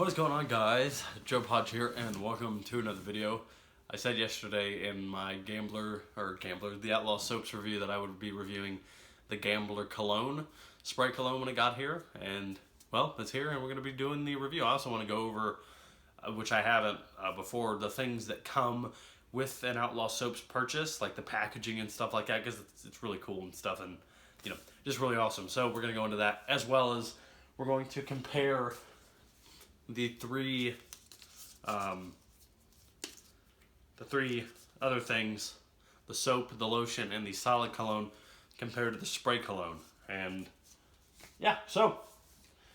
What is going on, guys? Joe Podge here, and welcome to another video. I said yesterday in my the Outlaw Soaps review that I would be reviewing the Gambler Cologne, spray cologne when it got here, and well, it's here and we're going to be doing the review. I also want to go over, which I haven't before, the things that come with an Outlaw Soaps purchase, like the packaging and stuff like that, because it's really cool and stuff, and you know, just really awesome. So we're going to go into that, as well as we're going to compare the three other things, the soap, the lotion, and the solid cologne, compared to the spray cologne. And yeah, so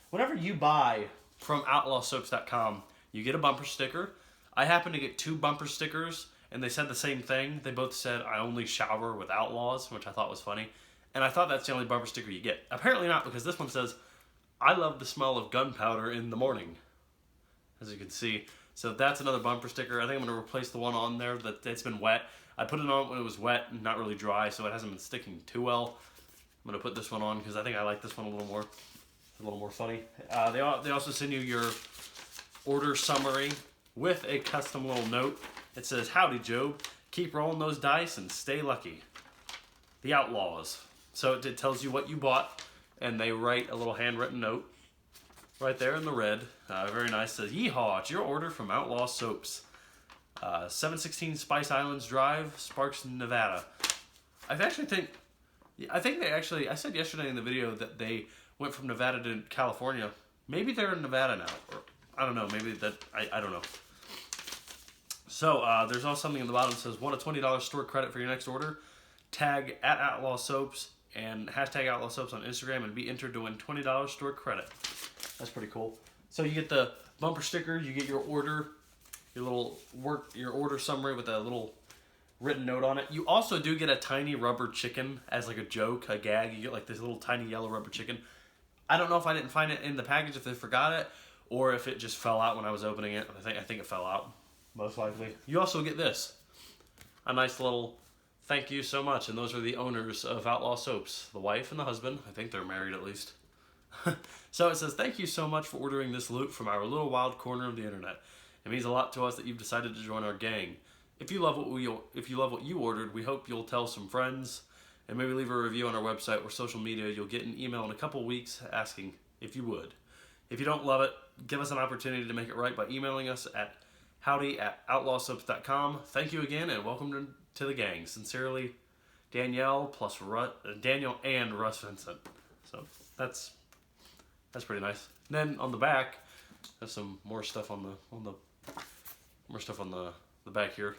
whenever you buy from outlawsoaps.com, you get a bumper sticker. I happen to get two bumper stickers, and they said the same thing. They both said, "I only shower with Outlaws," which I thought was funny. And I thought that's the only bumper sticker you get. Apparently not, because this one says, "I love the smell of gunpowder in the morning," as you can see. So that's another bumper sticker. I think I'm going to replace the one on there that it's been wet. I put it on when it was wet and not really dry, so it hasn't been sticking too well. I'm going to put this one on because I think I like this one a little more funny. They also send you your order summary with a custom little note. It says, "Howdy, Job. Keep rolling those dice and stay lucky. The Outlaws." So it tells you what you bought, and they write a little handwritten note right there in the red. Very nice. Says, "Yeehaw, it's your order from Outlaw Soaps. 716 Spice Islands Drive, Sparks, Nevada." I think they actually, I said yesterday in the video that they went from Nevada to California. Maybe they're in Nevada now. Or, I don't know. Maybe that, I don't know. So there's also something in the bottom that says, "Want a $20 store credit for your next order? Tag at Outlaw Soaps and hashtag Outlaw Soaps on Instagram and be entered to win $20 store credit." That's pretty cool. So you get the bumper sticker, you get your order, your order summary with a little written note on it. You also do get a tiny rubber chicken as like a joke, a gag. You get like this little tiny yellow rubber chicken. I don't know if I didn't find it in the package, if they forgot it, or if it just fell out when I was opening it. I think it fell out, most likely. You also get this, a nice little "thank you so much," and those are the owners of Outlaw Soaps, the wife and the husband. I think they're married at least. So it says, "Thank you so much for ordering this loot from our little wild corner of the internet. It means a lot to us that you've decided to join our gang. If you love what you ordered, we hope you'll tell some friends and maybe leave a review on our website or social media. You'll get an email in a couple weeks asking if you would. If you don't love it, give us an opportunity to make it right by emailing us at howdy@outlawsoaps.com. Thank you again and welcome to the gang. Sincerely, Danielle Daniel and Russ Vincent." So that's pretty nice. And then on the back, there's some more stuff on the back here.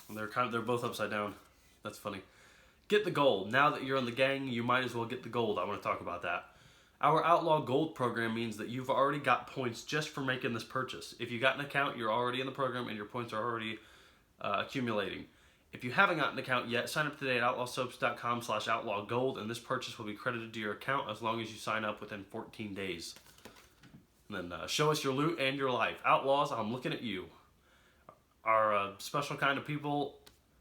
And they're both upside down. That's funny. "Get the gold. Now that you're in the gang, you might as well get the gold." I want to talk about that. Our Outlaw Gold program means that you've already got points just for making this purchase. If you got an account, you're already in the program and your points are already accumulating. If you haven't got an account yet, sign up today at outlawsoaps.com/outlawgold, and this purchase will be credited to your account as long as you sign up within 14 days. And then show us your loot and your life. Outlaws, I'm looking at you. Are a special kind of people,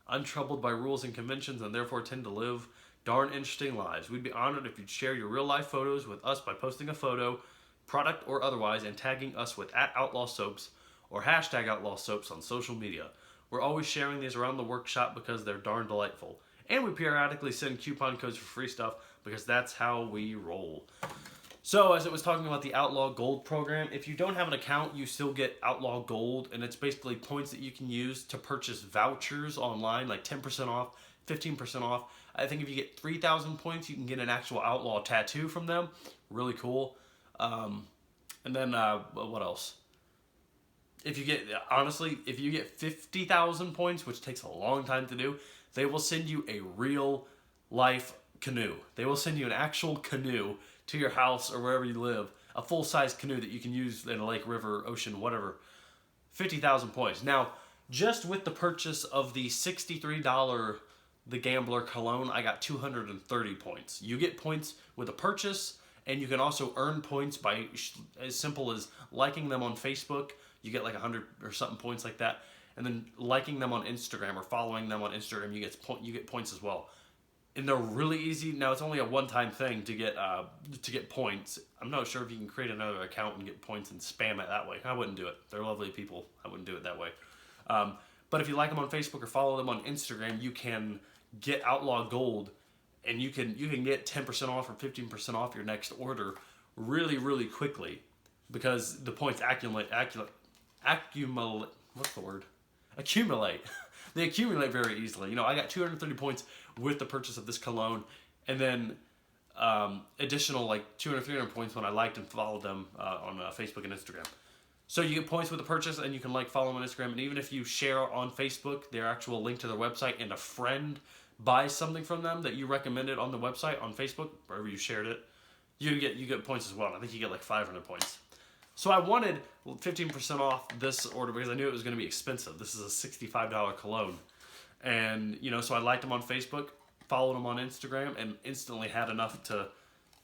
untroubled by rules and conventions, and therefore tend to live darn interesting lives. We'd be honored if you'd share your real-life photos with us by posting a photo, product or otherwise, and tagging us with @outlawsoaps or hashtag #outlawsoaps on social media. We're always sharing these around the workshop because they're darn delightful. And we periodically send coupon codes for free stuff because that's how we roll. So, as it was talking about the Outlaw Gold program, if you don't have an account, you still get Outlaw Gold, and it's basically points that you can use to purchase vouchers online, like 10% off, 15% off. I think if you get 3,000 points, you can get an actual Outlaw tattoo from them. Really cool. And then, what else? If you get 50,000 points, which takes a long time to do, they will send you a real life canoe. They will send you an actual canoe to your house or wherever you live, a full-size canoe that you can use in a lake, river, ocean, whatever. 50,000 points. Now, just with the purchase of the $63 The Gambler Cologne, I got 230 points. You get points with a purchase, and you can also earn points by as simple as liking them on Facebook. You get like 100 or something points like that. And then liking them on Instagram or following them on Instagram, you get points as well. and they're really easy. Now it's only a one-time thing to get points. I'm not sure if you can create another account and get points and spam it that way. I wouldn't do it. They're lovely people. I wouldn't do it that way. But if you like them on Facebook or follow them on Instagram, you can get Outlaw Gold, and you can get 10% off or 15% off your next order really, really quickly, because the points accumulate. What's the word? Accumulate. They accumulate very easily. You know, I got 230 points with the purchase of this cologne, and then additional like 200, 300 points when I liked and followed them on Facebook and Instagram. So you get points with the purchase, and you can like, follow them on Instagram, and even if you share on Facebook their actual link to their website, and a friend buys something from them that you recommended on the website on Facebook, wherever you shared it, you get points as well. I think you get like 500 points. So I wanted 15% off this order because I knew it was going to be expensive. This is a $65 cologne. And, you know, so I liked them on Facebook, followed them on Instagram, and instantly had enough to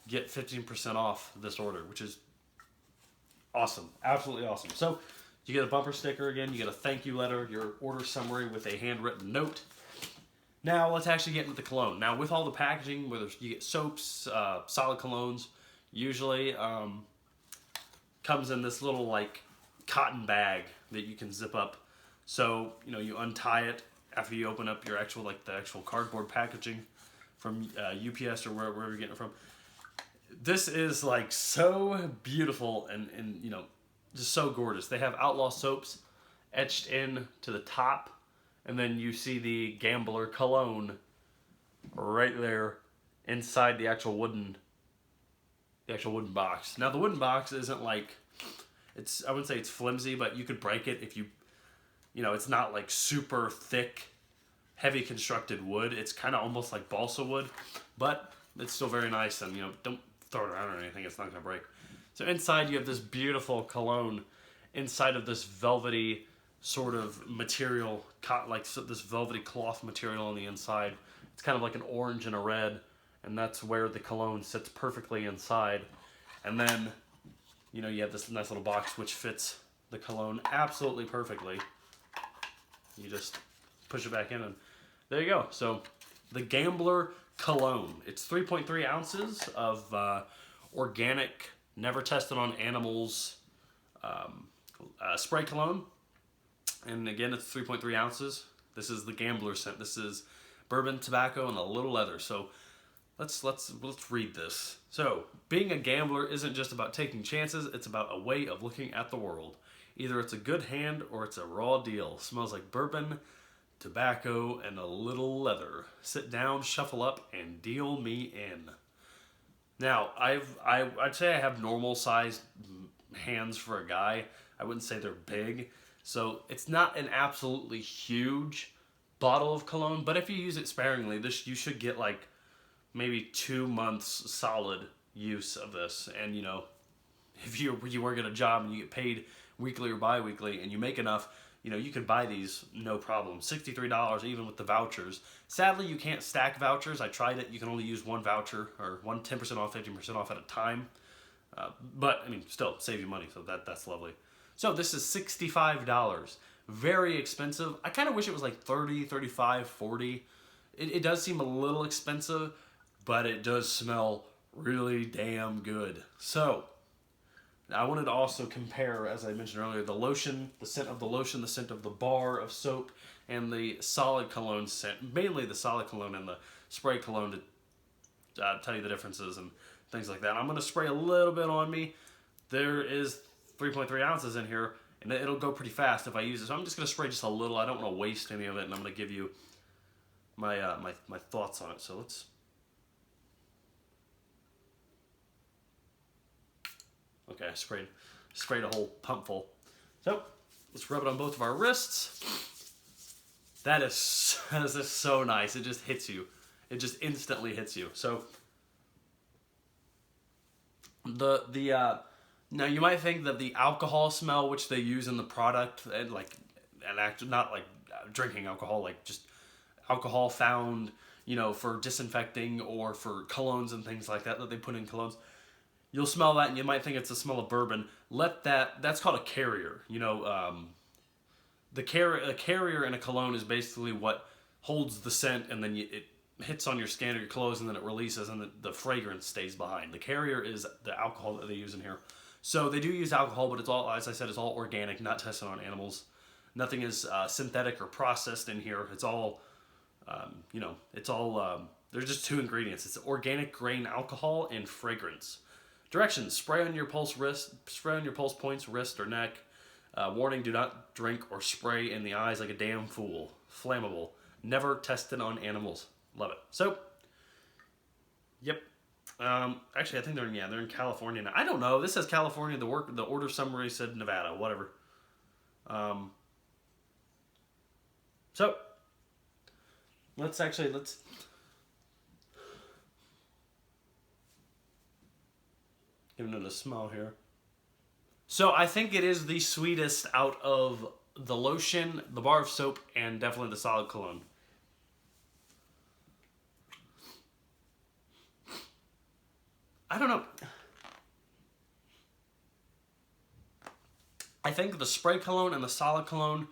get 15% off this order, which is awesome. Absolutely awesome. So you get a bumper sticker again, you get a thank you letter, your order summary with a handwritten note. Now let's actually get into the cologne. Now with all the packaging, whether you get soaps, solid colognes, usually comes in this little like cotton bag that you can zip up. So, you know, you untie it after you open up your actual, like the actual cardboard packaging from UPS or wherever you're getting it from. This is like so beautiful and you know, just so gorgeous. They have Outlaw soaps etched in to the top, and then you see the Gambler cologne right there inside the actual wooden box. Now the wooden box isn't like, I wouldn't say it's flimsy, but you could break it if you know, it's not like super thick, heavy constructed wood. It's kind of almost like balsa wood, but it's still very nice, and you know, don't throw it around or anything, it's not going to break. So inside you have this beautiful cologne inside of this velvety sort of material, like this velvety cloth material on the inside. It's kind of like an orange and a red, and that's where the cologne sits perfectly inside. And then, you know, you have this nice little box which fits the cologne absolutely perfectly. You just push it back in, and there you go. So the Gambler cologne. It's 3.3 ounces of organic, never tested on animals spray cologne. And again, it's 3.3 ounces. This is the Gambler scent. This is bourbon, tobacco, and a little leather. So let's read this. So, being a gambler isn't just about taking chances, it's about a way of looking at the world. Either it's a good hand or it's a raw deal. Smells like bourbon, tobacco, and a little leather. Sit down, shuffle up, and deal me in. Now, I'd say I have normal sized hands for a guy. I wouldn't say they're big. So it's not an absolutely huge bottle of cologne, but if you use it sparingly, you should get like maybe 2 months solid use of this. And you know, if you work at a job and you get paid weekly or bi-weekly and you make enough, you know, you could buy these no problem. $63 even with the vouchers. Sadly, you can't stack vouchers. I tried it. You can only use one voucher, or 10% off, 15% off at a time. But I mean, still save you money, so that's lovely. So this is $65. Very expensive. I kind of wish it was like $30, $35, $40. It does seem a little expensive, but it does smell really damn good. So I wanted to also compare, as I mentioned earlier, the lotion, the scent of the lotion, the scent of the bar of soap, and the solid cologne scent. Mainly the solid cologne and the spray cologne to tell you the differences and things like that. I'm going to spray a little bit on me. There is 3.3 ounces in here, and it'll go pretty fast if I use it. So I'm just going to spray just a little. I don't want to waste any of it, and I'm going to give you my my thoughts on it. So let's... Okay, I sprayed a whole pump full. So let's rub it on both of our wrists. That is just so nice. It just hits you. It just instantly hits you. So now you might think that the alcohol smell which they use in the product, and actually not like drinking alcohol, like just alcohol found, you know, for disinfecting or for colognes and things like that they put in colognes. You'll smell that and you might think it's the smell of bourbon. That's called a carrier. You know, a carrier in a cologne is basically what holds the scent, and then hits on your skin or your clothes, and then it releases, and the fragrance stays behind. The carrier is the alcohol that they use in here. So they do use alcohol, but it's all, as I said, it's all organic, not tested on animals. Nothing is synthetic or processed in here. It's all, it's all. There's just two ingredients. It's organic grain alcohol and fragrance. Directions: spray on your pulse points, wrist, or neck. Warning: do not drink or spray in the eyes like a damn fool. Flammable. Never tested on animals. Love it. So, yep. Actually, I think they're in California now. I don't know. This says California. The order summary said Nevada. Whatever. So, let's give it a smell here. So I think it is the sweetest out of the lotion, the bar of soap, and definitely the solid cologne. I don't know. I think the spray cologne and the solid cologne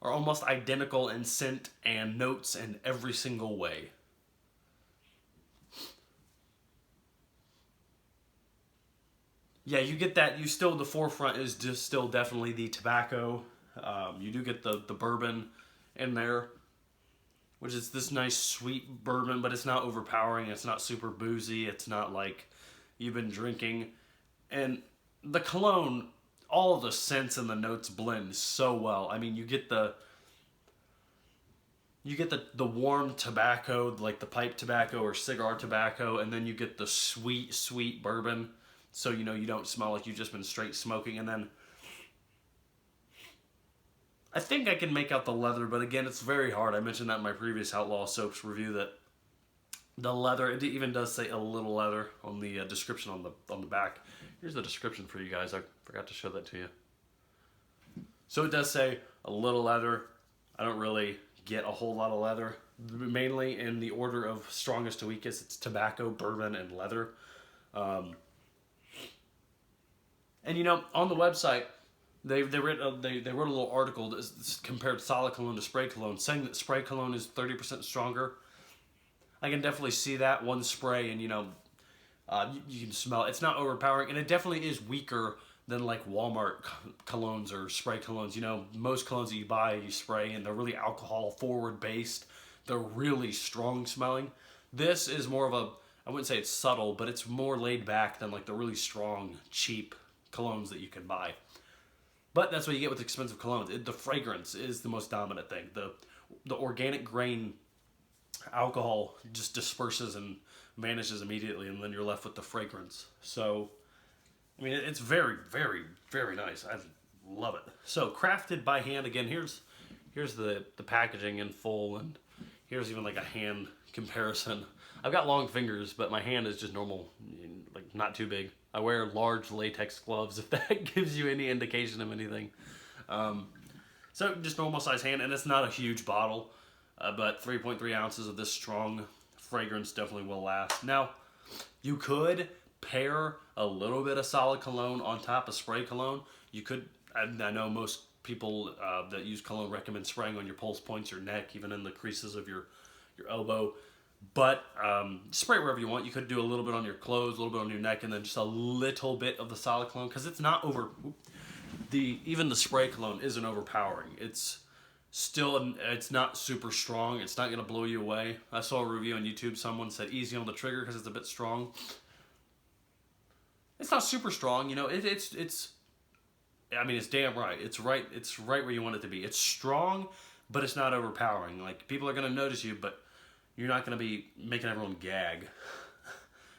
are almost identical in scent and notes in every single way. Yeah, you get that. You still, the forefront is just still definitely the tobacco. You do get the bourbon in there, which is this nice sweet bourbon, but it's not overpowering. It's not super boozy. It's not like you've been drinking. And the cologne, all of the scents and the notes blend so well. I mean, you get the warm tobacco, like the pipe tobacco or cigar tobacco, and then you get the sweet, sweet bourbon. So, you don't smell like you've just been straight smoking. And then I think I can make out the leather, but again, it's very hard. I mentioned that in my previous Outlaw Soaps review, that the leather, it even does say a little leather on the description on the back. Here's the description for you guys. I forgot to show that to you. So it does say a little leather. I don't really get a whole lot of leather. Mainly in the order of strongest to weakest, it's tobacco, bourbon, and leather. And on the website, they wrote a little article that compared solid cologne to spray cologne, saying that spray cologne is 30% stronger. I can definitely see that one spray, and you can smell it. It's not overpowering, and it definitely is weaker than like Walmart colognes or spray colognes. Most colognes that you buy, you spray, and they're really alcohol forward based. They're really strong smelling. This is more of I wouldn't say it's subtle, but it's more laid back than like the really strong, cheap colognes that you can buy. But that's what you get with expensive colognes. The fragrance is the most dominant thing. The organic grain alcohol just disperses and vanishes immediately, and then you're left with the fragrance. So, I mean, it's very, very, very nice. I love it. So, crafted by hand. Again, here's the packaging in full, and here's even like a hand comparison. I've got long fingers, but my hand is just normal, like not too big. I wear large latex gloves, if that gives you any indication of anything. So just normal size hand, and it's not a huge bottle, but 3.3 ounces of this strong fragrance definitely will last. Now, you could pair a little bit of solid cologne on top of spray cologne. You could, I know most people that use cologne recommend spraying on your pulse points, your neck, even in the creases of your elbow. But spray wherever you want. You could do a little bit on your clothes, a little bit on your neck, and then just a little bit of the solid cologne, because it's not even the spray cologne isn't overpowering. It's still, it's not super strong. It's not going to blow you away. I saw a review on YouTube. Someone said easy on the trigger because it's a bit strong. It's not super strong. It's damn right. It's right where you want it to be. It's strong, but it's not overpowering. Like, people are going to notice you, but you're not going to be making everyone gag.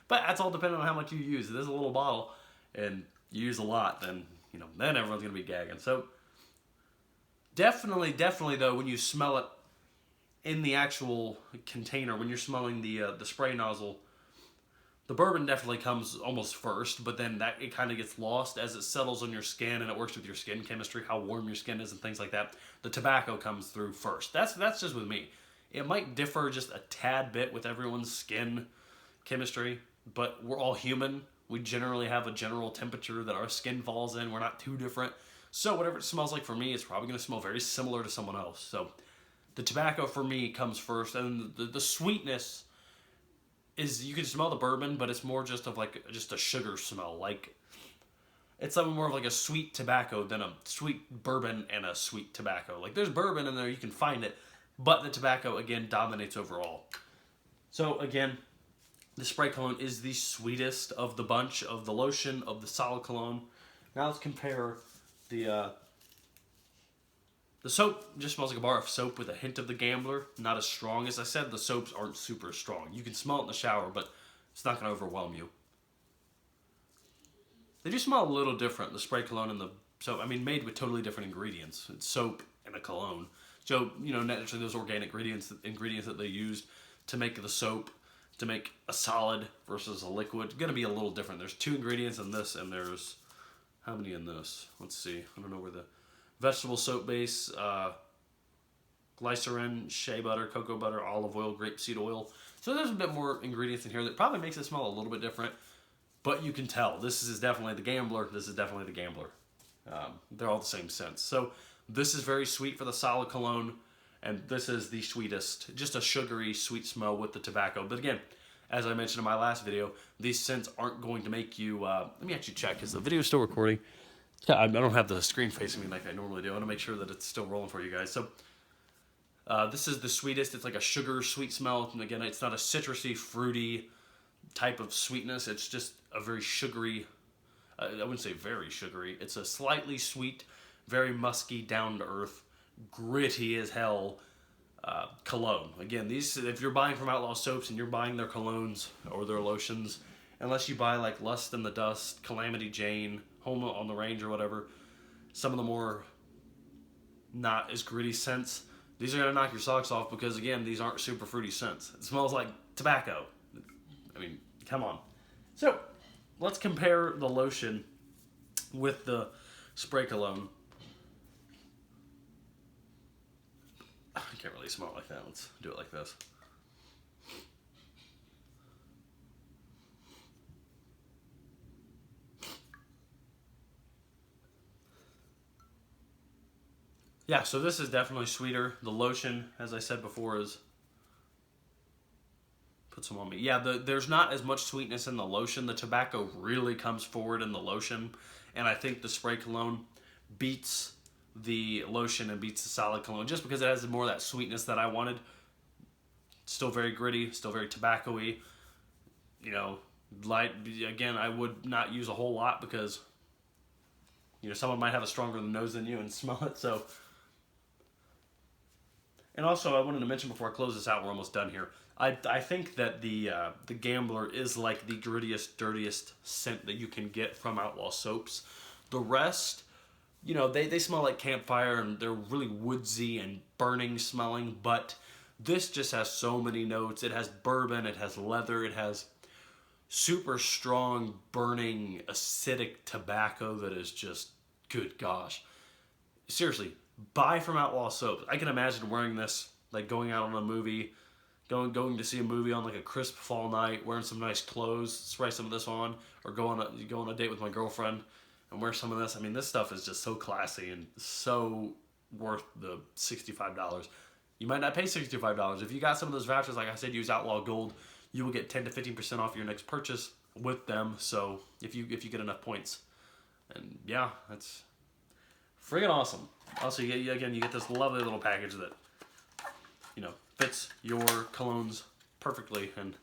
But that's all depending on how much you use. If there's a little bottle and you use a lot, then everyone's going to be gagging. So definitely though, when you smell it in the actual container, when you're smelling the spray nozzle, the bourbon definitely comes almost first, but then it kind of gets lost as it settles on your skin, and it works with your skin chemistry, how warm your skin is and things like that. The tobacco comes through first. That's just with me. It might differ just a tad bit with everyone's skin chemistry, but we're all human. We generally have a general temperature that our skin falls in. We're not too different. So whatever it smells like for me, it's probably going to smell very similar to someone else. So The tobacco for me comes first, and the sweetness is, you can smell the bourbon, but it's more just of like just a sugar smell. Like it's something more of like a sweet tobacco than a sweet bourbon and a sweet tobacco. Like there's bourbon in there, you can find it, but the tobacco again dominates overall. So again, the spray cologne is the sweetest of the bunch of the lotion of the solid cologne. Now let's compare the soap. Just smells like a bar of soap with a hint of the Gambler. Not as strong. As I said, the soaps aren't super strong. You can smell it in the shower, but it's not going to overwhelm you. They do smell a little different, the spray cologne and the soap. I mean, made with totally different ingredients. It's soap and a cologne. So, you know, naturally those organic ingredients that they used to make the soap, to make a solid versus a liquid, going to be a little different. There's 2 ingredients in this, and there's, how many in this? Let's see. I don't know where the vegetable soap base, glycerin, shea butter, cocoa butter, olive oil, grapeseed oil. So there's a bit more ingredients in here that probably makes it smell a little bit different, but you can tell this is definitely the Gambler. This is definitely the Gambler. They're all the same scent. So this is very sweet for the solid cologne, and this is the sweetest. Just a sugary, sweet smell with the tobacco. But again, as I mentioned in my last video, these scents aren't going to make you... let me actually check, because the video is still recording. Yeah, I don't have the screen facing me like I normally do. I want to make sure that it's still rolling for you guys. So this is the sweetest. It's like a sugar sweet smell. And again, it's not a citrusy, fruity type of sweetness. It's just a very sugary, I wouldn't say very sugary. It's a slightly sweet, very musky, down to earth, gritty as hell cologne. Again, these, if you're buying from Outlaw Soaps and you're buying their colognes or their lotions, unless you buy like Lust in the Dust, Calamity Jane, Home on the Range or whatever, some of the more not as gritty scents, these are going to knock your socks off, because again, these aren't super fruity scents. It smells like tobacco. I mean, come on. So let's compare the lotion with the spray cologne. I can't really smell it like that. Let's do it like this. Yeah, so this is definitely sweeter. The lotion, as I said before, is... Put some on me. Yeah, there's not as much sweetness in the lotion. The tobacco really comes forward in the lotion. And I think the spray cologne beats the lotion and beats the solid cologne, just because it has more of that sweetness that I wanted. Still very gritty, still very tobacco-y. You know, light. Again, I would not use a whole lot, because, you know, someone might have a stronger nose than you and smell it, so... And also, I wanted to mention before I close this out, we're almost done here. I think that the Gambler is like the grittiest, dirtiest scent that you can get from Outlaw Soaps. The rest, you know, they smell like campfire, and they're really woodsy and burning smelling, but this just has so many notes. It has bourbon, it has leather, it has super strong, burning, acidic tobacco that is just, good gosh. Seriously, buy from Outlaw Soaps. I can imagine wearing this, like going out on a movie, going to see a movie on like a crisp fall night, wearing some nice clothes, spray some of this on, or go on a date with my girlfriend and wear some of this. I mean, this stuff is just so classy and so worth the $65. You might not pay $65. If you got some of those vouchers, like I said, use Outlaw Gold, you will get 10 to 15% off your next purchase with them. So if you get enough points, and yeah, that's friggin' awesome. Also, you get this lovely little package that, you know, fits your colognes perfectly, and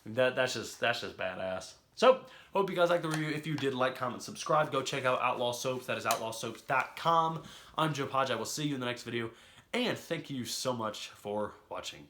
that's just badass. So, hope you guys liked the review. If you did, like, comment, subscribe. Go check out Outlaw Soaps. That is outlawsoaps.com. I'm Joe Podge. I will see you in the next video, and thank you so much for watching.